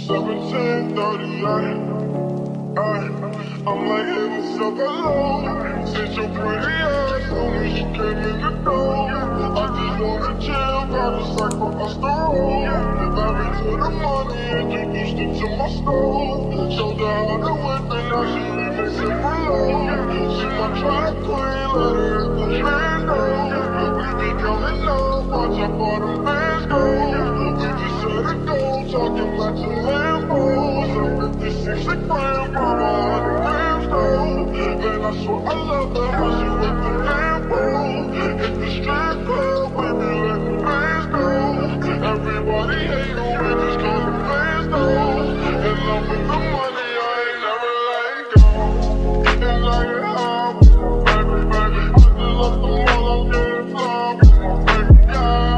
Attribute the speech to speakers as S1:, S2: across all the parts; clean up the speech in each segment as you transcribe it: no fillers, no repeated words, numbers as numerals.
S1: I'm like heaven so below. Since your pretty eyes, soon as you came in the door, I just wanna chill, got a sack for us to roll. Married to the money, introduced her to my stove. Showed her how to whip and now she leaving it below. She my track queen, let her hit the bando. We be coming up, watch how far them bands go. We just set a goal, talking about your Lambos. 56 a gram, mama, 100 grams though. Man, I swear I love her, how she with the Lambo. Hit the strip club, we be letting bands go. Everybody hate you, we just call them fans though. And I'm in the money, I ain't never letting go. And I get high with my baby. I just left the mall, I'm getting fly with my baby, yeah.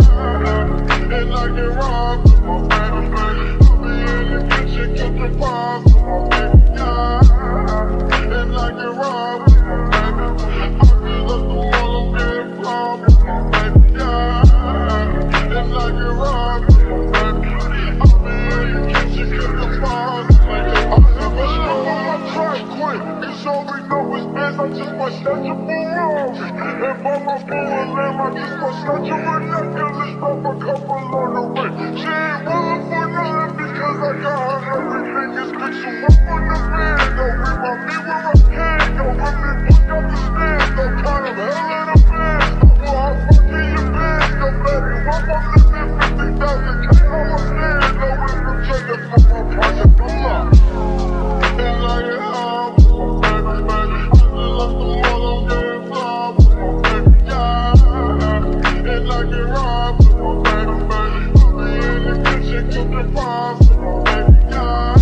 S1: And I get robbed with my baby. I be in the kitchen cooking pies with my baby, yeah. And I get robbed with my baby. I just left the mall, I'm getting fly with my baby, yeah. And I get robbed with my baby. I be in the kitchen cooking pies. I never stop on my track quick. It's all we know is biz. I just might snatch a Ferrari. And by my full lamb, I just might snatch a ridiculous. Drop a couple on the way. She ain't willing for nothing because I got her everything is big. So up on the bed, don't remind me where I can. Don't really look up the stairs. Don't kind of hell in a bed. Well, I fuck in your bed. Don't let it rock on the 50,000 K on my head. No infiltrator for my project. I'm up. And I get high with my baby, baby. I just left the mall, I'm getting fly with my baby, yeah. And I get robbed with my baby, baby. I be in the kitchen cooking pies with my baby, yeah.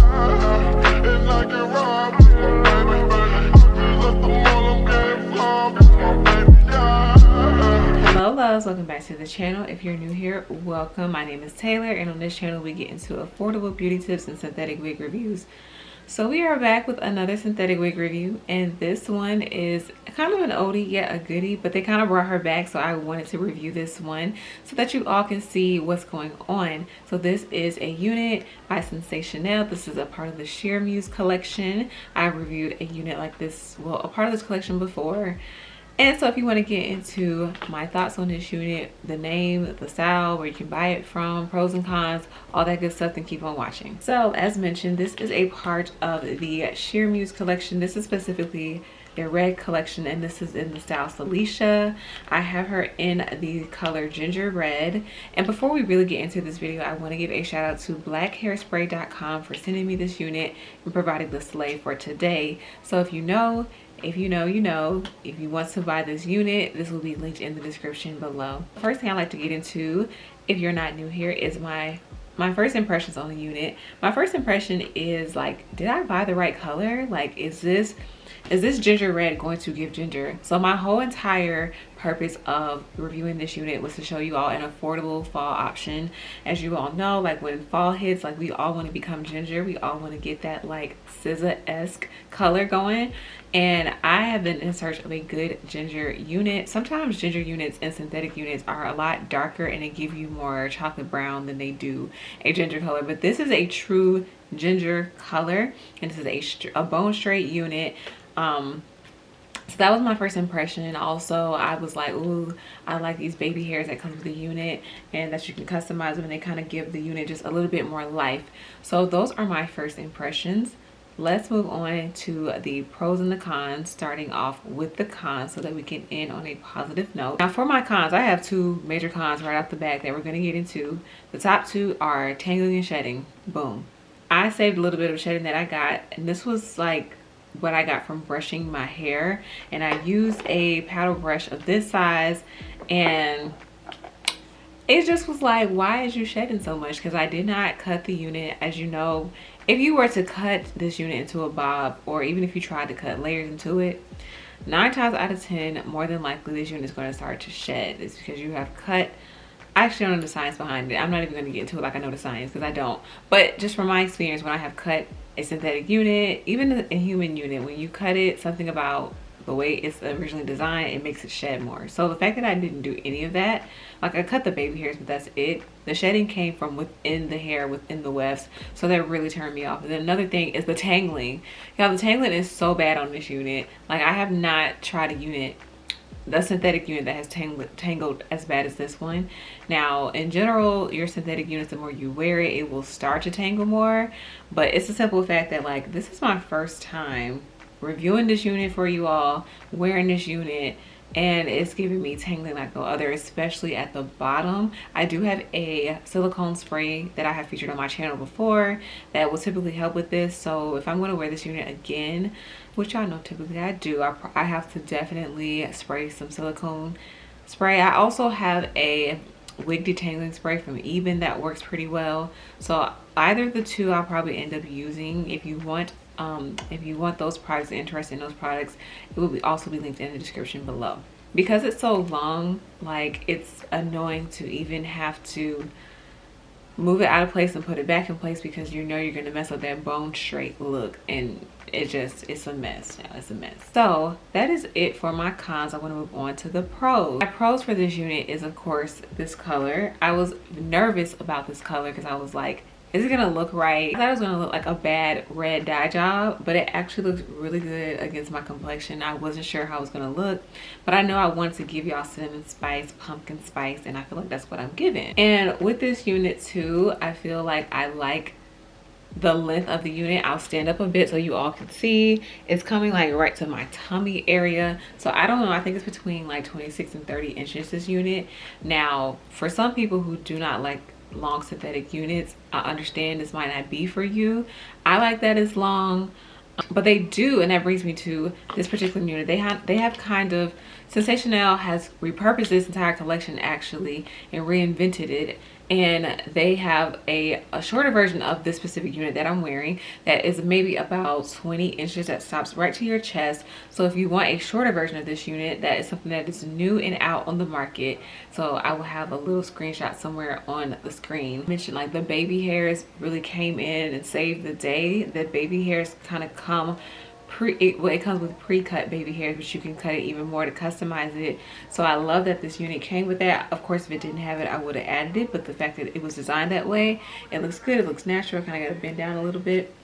S1: And I get robbed with my baby, baby. I just left the mall, I'm getting fly with my baby, yeah.
S2: Hello loves, welcome back to the channel. If you're new here, welcome. My name is Taylor, and on this channel we get into affordable beauty tips and synthetic wig reviews. So we are back with another synthetic wig review, and this one is kind of an oldie yet a goodie, but they kind of brought her back, so I wanted to review this one so that you all can see what's going on. So this is a unit by Sensationnel. This is a part of the Sheer Muse collection. I reviewed a unit like this, well, a part of this collection before. And so if you want to get into my thoughts on this unit, the name, the style, where you can buy it from, pros and cons, all that good stuff, then keep on watching. So as mentioned, this is a part of the Sheer Muse collection. This is specifically a red collection, and this is in the style Salisha. I have her in the color ginger red. And before we really get into this video, I want to give a shout out to blackhairspray.com for sending me this unit and providing the sleigh for today. So if you know, you know. If you want to buy this unit, this will be linked in the description below. First thing I like to get into, if you're not new here, is my first impressions on the unit. My first impression is like, did I buy the right color? Like, is this ginger red going to give ginger? So my whole entire purpose of reviewing this unit was to show you all an affordable fall option. As you all know, like when fall hits, like we all want to become ginger. We all want to get that like SZA-esque color going. And I have been in search of a good ginger unit. Sometimes ginger units and synthetic units are a lot darker and they give you more chocolate brown than they do a ginger color. But this is a true ginger color, and this is a bone straight unit. So that was my first impression. Also, I was like, ooh, I like these baby hairs that come with the unit and that you can customize them, and they kind of give the unit just a little bit more life. So those are my first impressions. Let's move on to the pros and the cons, starting off with the cons so that we can end on a positive note. Now for my cons, I have two major cons right off the bat that we're going to get into. The top two are tangling and shedding. Boom. I saved a little bit of shedding that I got, and this was like what I got from brushing my hair, and I used a paddle brush of this size, and it just was like, why is you shedding so much? Because I did not cut the unit. As you know, if you were to cut this unit into a bob, or even if you tried to cut layers into it, 9 times out of 10, more than likely this unit is going to start to shed. It's because you have cut. I actually don't know the science behind it. I'm not even going to get into it like I know the science, because I don't. But just from my experience, when I have cut a synthetic unit, even a human unit, when you cut it, something about the way it's originally designed, it makes it shed more. So the fact that I didn't do any of that, like I cut the baby hairs, but that's it. The shedding came from within the hair, within the wefts, so that really turned me off. And then another thing is the tangling. Y'all, the tangling is so bad on this unit. Like, I have not tried a unit, the synthetic unit, that has tangled as bad as this one. Now, in general, your synthetic units, the more you wear it, it will start to tangle more. But it's a simple fact that, like, this is my first time reviewing this unit for you all, wearing this unit, and it's giving me tangling like no other, especially at the bottom. I do have a silicone spray that I have featured on my channel before that will typically help with this. So if I'm going to wear this unit again, which y'all know typically I do, I have to definitely spray some silicone spray. I also have a wig detangling spray from Eben that works pretty well. So either of the two I'll probably end up using. If you want those products, interested in those products, it will also be linked in the description below. Because it's so long, like, it's annoying to even have to move it out of place and put it back in place, because you know you're going to mess up that bone straight look, and it's a mess now. It's a mess. So that is it for my cons. I want to move on to the pros. My pros for this unit is, of course, this color. I was nervous about this color because I was like, is it gonna look right? I thought it was gonna look like a bad red dye job, but it actually looks really good against my complexion. I wasn't sure how it was gonna look, but I know I wanted to give y'all cinnamon spice, pumpkin spice, and I feel like that's what I'm giving. And with this unit too, I feel like I like the length of the unit. I'll stand up a bit so you all can see. It's coming like right to my tummy area. So I don't know, I think it's between like 26 and 30 inches, this unit. Now, for some people who do not like long synthetic units, I understand this might not be for you. I like that it's long, but they do, and that brings me to this particular unit. They have kind of, Sensationnel has repurposed this entire collection actually and reinvented it, and they have a shorter version of this specific unit that I'm wearing that is maybe about 20 inches, that stops right to your chest. So if you want a shorter version of this unit, that is something that is new and out on the market. So I will have a little screenshot somewhere on the screen. I mentioned like the baby hairs really came in and saved the day. The baby hairs kind of come it comes with pre-cut baby hairs, but you can cut it even more to customize it. So I love that this unit came with that. Of course, if it didn't have it, I would have added it, but the fact that it was designed that way, it looks good, it looks natural. Kind of got to bend down a little bit,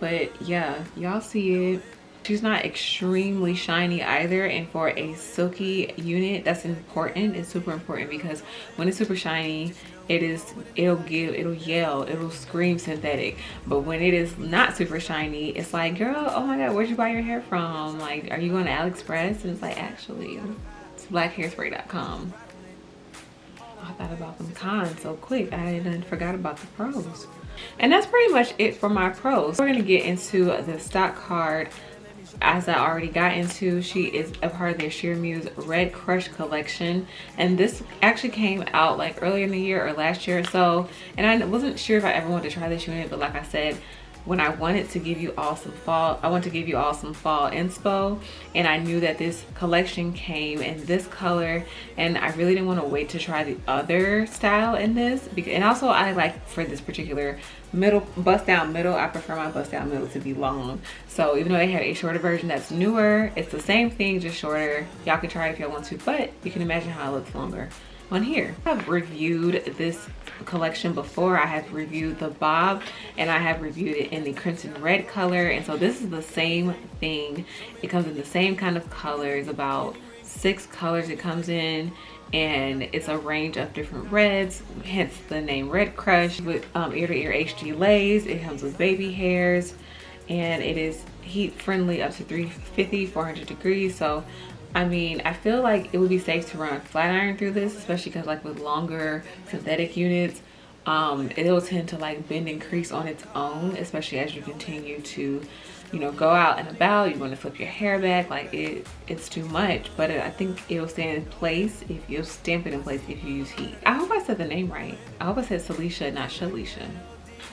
S2: but yeah, y'all see it. She's not extremely shiny either, and for a silky unit, that's important. It's super important, because when it's super shiny, it'll yell, it'll scream synthetic. But when it is not super shiny, it's like, girl, oh my god, where'd you buy your hair from? Like, are you going to AliExpress? And it's like, actually, it's blackhairspray.com. I thought about them cons so quick, I done forgot about the pros. And that's pretty much it for my pros. We're gonna get into the stock card. As I already got into, she is a part of their Sheer Muse Red Krush collection, and this actually came out like earlier in the year or last year or so, and I wasn't sure if I ever wanted to try this unit, but like I said, when I wanted to give you all some fall, I want to give you all some fall inspo, and I knew that this collection came in this color, and I really didn't want to wait to try the other style in this, because, and also I like, for this particular middle, bust down middle, I prefer my bust down middle to be long. So even though they have a shorter version that's newer, it's the same thing, just shorter. Y'all can try it if y'all want to, but you can imagine how it looks longer on here. I've reviewed this collection before. I have reviewed the bob, and I have reviewed it in the crimson red color, and so this is the same thing. It comes in the same kind of colors, about 6 colors it comes in, and it's a range of different reds, hence the name Red Krush, with ear-to-ear HG lace. It comes with baby hairs, and it is heat friendly up to 350, 400 degrees. So I mean, I feel like it would be safe to run a flat iron through this, especially because like with longer synthetic units, it'll tend to like bend and crease on its own, especially as you continue to, you know, go out and about. You want to flip your hair back, like it's too much. But I think it'll stay in place if you stamp it in place if you use heat. I hope I said the name right. I hope I said Salisha, not Salisha.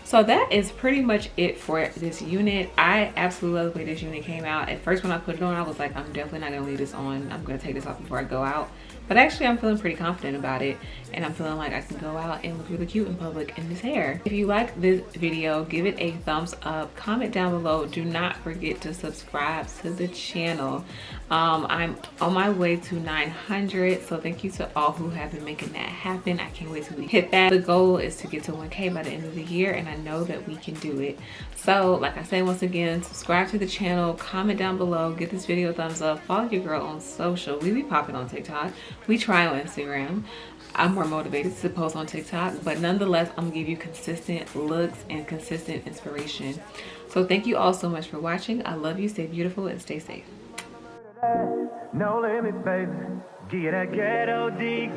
S2: So that is pretty much it for this unit. I absolutely love the way this unit came out. At first when I put it on, I was like, I'm definitely not gonna leave this on. I'm gonna take this off before I go out. But actually I'm feeling pretty confident about it, and I'm feeling like I can go out and look really cute in public in this hair. If you like this video, give it a thumbs up, comment down below. Do not forget to subscribe to the channel. I'm on my way to 900, so thank you to all who have been making that happen. I can't wait till we hit that. The goal is to get to 1K by the end of the year, and I know that we can do it. So like I said, once again, subscribe to the channel, comment down below, give this video a thumbs up, follow your girl on social. We be popping on TikTok, we try on Instagram. I'm more motivated to post on TikTok, but nonetheless, I'm gonna give you consistent looks and consistent inspiration. So thank you all so much for watching. I love you, stay beautiful, and stay safe.
S3: No limit, baby. Get that ghetto D.